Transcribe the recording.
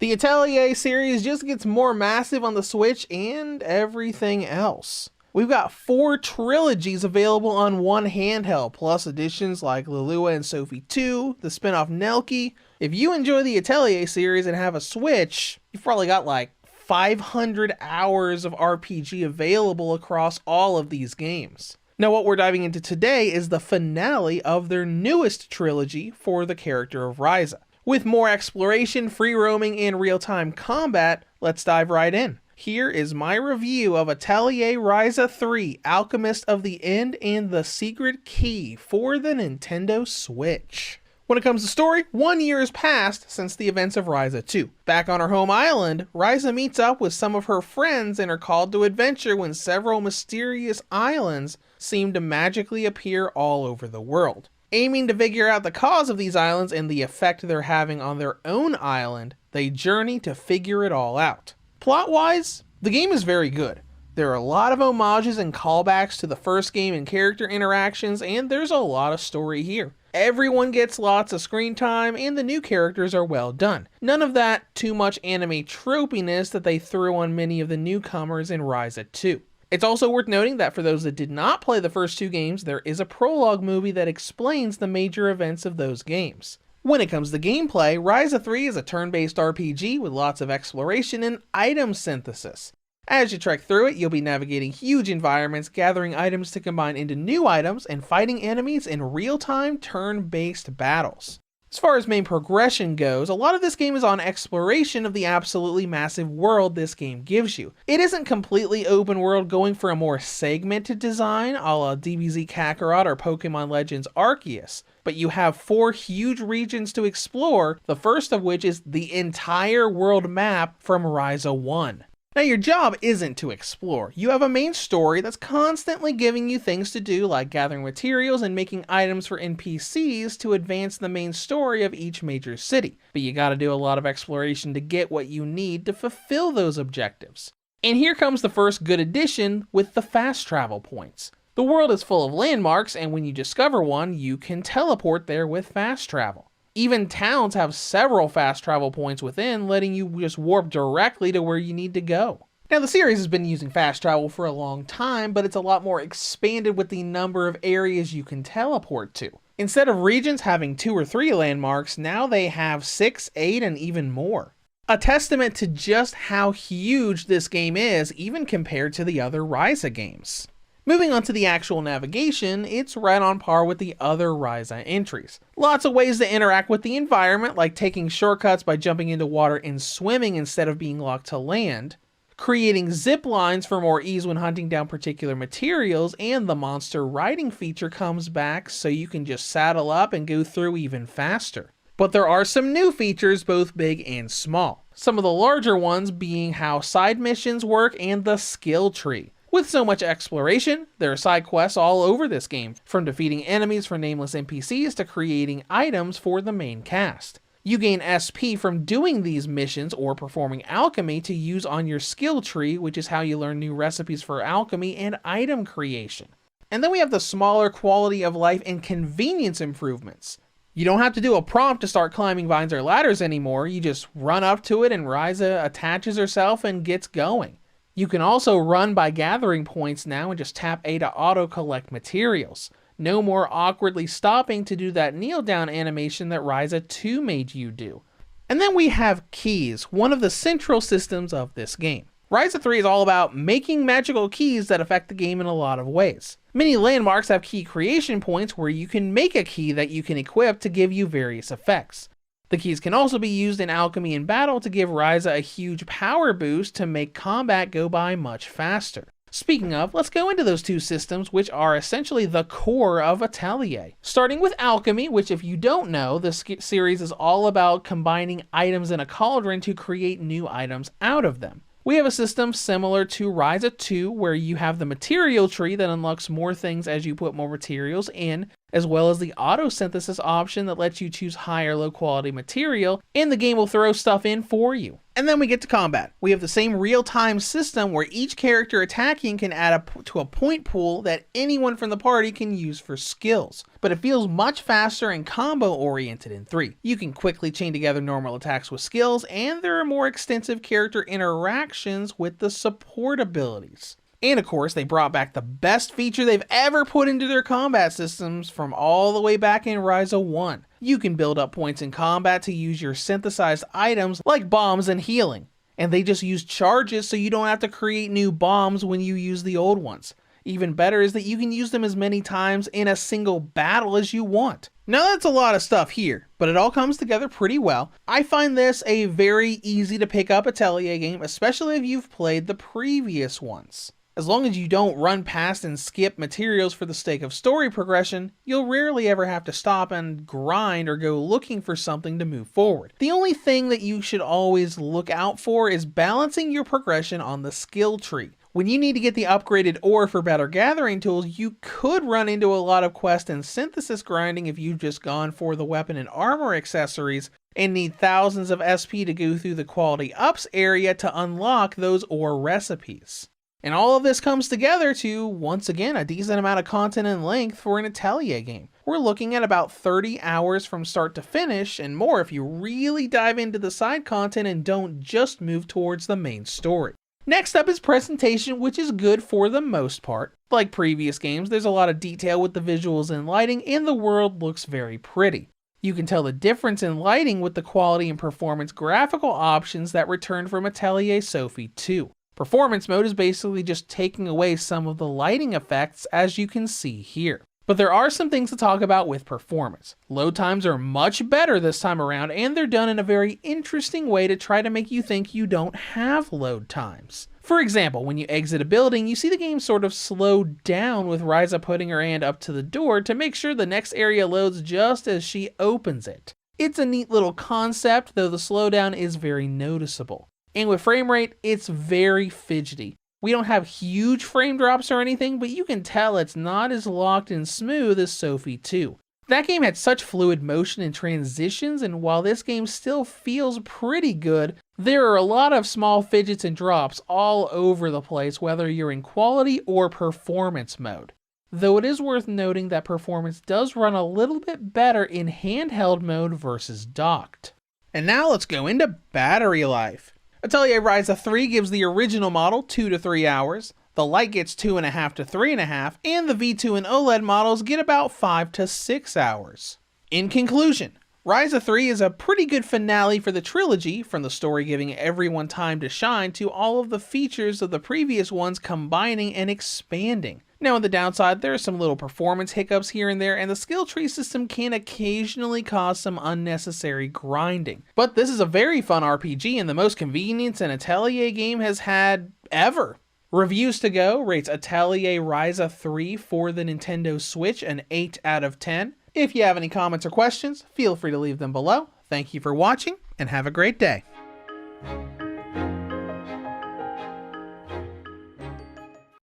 The Atelier series just gets more massive on the Switch and everything else. We've got 4 trilogies available on one handheld, plus editions like Lilua and Sophie 2, the spin-off Nelky. If you enjoy the Atelier series and have a Switch, you've probably got like 500 hours of RPG available across all of these games. Now what we're diving into today is the finale of their newest trilogy for the character of Ryza. With more exploration, free roaming, and real-time combat, let's dive right in. Here is my review of Atelier Ryza 3, Alchemist of the End and the Secret Key for the Nintendo Switch. When it comes to story, 1 year has passed since the events of Ryza 2. Back on her home island, Ryza meets up with some of her friends and are called to adventure when several mysterious islands seem to magically appear all over the world. Aiming to figure out the cause of these islands and the effect they're having on their own island, they journey to figure it all out. Plot-wise, the game is very good. There are a lot of homages and callbacks to the first game and character interactions, and there's a lot of story here. Everyone gets lots of screen time, and the new characters are well done. None of that too much anime tropiness that they threw on many of the newcomers in Ryza 2. It's also worth noting that for those that did not play the first 2 games, there is a prologue movie that explains the major events of those games. When it comes to gameplay, Ryza 3 is a turn-based RPG with lots of exploration and item synthesis. As you trek through it, you'll be navigating huge environments, gathering items to combine into new items, and fighting enemies in real-time turn-based battles. As far as main progression goes, a lot of this game is on exploration of the absolutely massive world this game gives you. It isn't completely open world, going for a more segmented design a la DBZ Kakarot or Pokemon Legends Arceus, but you have 4 huge regions to explore, the first of which is the entire world map from Ryza 1. Now your job isn't to explore. You have a main story that's constantly giving you things to do, like gathering materials and making items for NPCs to advance the main story of each major city. But you gotta do a lot of exploration to get what you need to fulfill those objectives. And here comes the first good addition with the fast travel points. The world is full of landmarks, and when you discover one, you can teleport there with fast travel. Even towns have several fast travel points within, letting you just warp directly to where you need to go. Now the series has been using fast travel for a long time, but it's a lot more expanded with the number of areas you can teleport to. Instead of regions having 2 or 3 landmarks, now they have 6, 8, and even more. A testament to just how huge this game is, even compared to the other Ryza games. Moving on to the actual navigation, it's right on par with the other Ryza entries. Lots of ways to interact with the environment, like taking shortcuts by jumping into water and swimming instead of being locked to land, creating zip lines for more ease when hunting down particular materials, and the monster riding feature comes back so you can just saddle up and go through even faster. But there are some new features, both big and small. Some of the larger ones being how side missions work and the skill tree. With so much exploration, there are side quests all over this game, from defeating enemies for nameless NPCs to creating items for the main cast. You gain SP from doing these missions or performing alchemy to use on your skill tree, which is how you learn new recipes for alchemy and item creation. And then we have the smaller quality of life and convenience improvements. You don't have to do a prompt to start climbing vines or ladders anymore, you just run up to it and Ryza attaches herself and gets going. You can also run by gathering points now and just tap A to auto-collect materials. No more awkwardly stopping to do that kneel-down animation that Ryza 2 made you do. And then we have keys, one of the central systems of this game. Ryza 3 is all about making magical keys that affect the game in a lot of ways. Many landmarks have key creation points where you can make a key that you can equip to give you various effects. The keys can also be used in alchemy and battle to give Ryza a huge power boost to make combat go by much faster. Speaking of, let's go into those 2 systems, which are essentially the core of Atelier. Starting with alchemy, which if you don't know, this series is all about combining items in a cauldron to create new items out of them. We have a system similar to Ryza 2, where you have the material tree that unlocks more things as you put more materials in, as well as the auto synthesis option that lets you choose high or low quality material, and the game will throw stuff in for you. And then we get to combat. We have the same real-time system where each character attacking can add to a point pool that anyone from the party can use for skills. But it feels much faster and combo-oriented in 3. You can quickly chain together normal attacks with skills, and there are more extensive character interactions with the support abilities. And of course, they brought back the best feature they've ever put into their combat systems from all the way back in Ryza 1. You can build up points in combat to use your synthesized items like bombs and healing. And they just use charges so you don't have to create new bombs when you use the old ones. Even better is that you can use them as many times in a single battle as you want. Now that's a lot of stuff here, but it all comes together pretty well. I find this a very easy to pick up Atelier game, especially if you've played the previous ones. As long as you don't run past and skip materials for the sake of story progression, you'll rarely ever have to stop and grind or go looking for something to move forward. The only thing that you should always look out for is balancing your progression on the skill tree. When you need to get the upgraded ore for better gathering tools, you could run into a lot of quest and synthesis grinding if you've just gone for the weapon and armor accessories and need thousands of SP to go through the quality ups area to unlock those ore recipes. And all of this comes together to, once again, a decent amount of content and length for an Atelier game. We're looking at about 30 hours from start to finish, and more if you really dive into the side content and don't just move towards the main story. Next up is presentation, which is good for the most part. Like previous games, there's a lot of detail with the visuals and lighting, and the world looks very pretty. You can tell the difference in lighting with the quality and performance graphical options that returned from Atelier Sophie 2. Performance mode is basically just taking away some of the lighting effects, as you can see here. But there are some things to talk about with performance. Load times are much better this time around, and they're done in a very interesting way to try to make you think you don't have load times. For example, when you exit a building, you see the game sort of slow down with Ryza putting her hand up to the door to make sure the next area loads just as she opens it. It's a neat little concept, though the slowdown is very noticeable. And with frame rate, it's very fidgety. We don't have huge frame drops or anything, but you can tell it's not as locked and smooth as Sophie 2. That game had such fluid motion and transitions, and while this game still feels pretty good, there are a lot of small fidgets and drops all over the place, whether you're in quality or performance mode. Though it is worth noting that performance does run a little bit better in handheld mode versus docked. And now let's go into battery life. Atelier Ryza 3 gives the original model 2 to 3 hours, the Lite gets 2.5 to 3.5, and the V2 and OLED models get about 5 to 6 hours. In conclusion, Ryza 3 is a pretty good finale for the trilogy, from the story giving everyone time to shine to all of the features of the previous ones combining and expanding. Now on the downside, there are some little performance hiccups here and there, and the skill tree system can occasionally cause some unnecessary grinding. But this is a very fun RPG and the most convenience an Atelier game has had ever. Reviews to Go rates Atelier Ryza 3 for the Nintendo Switch an 8 out of 10. If you have any comments or questions, feel free to leave them below. Thank you for watching, and have a great day.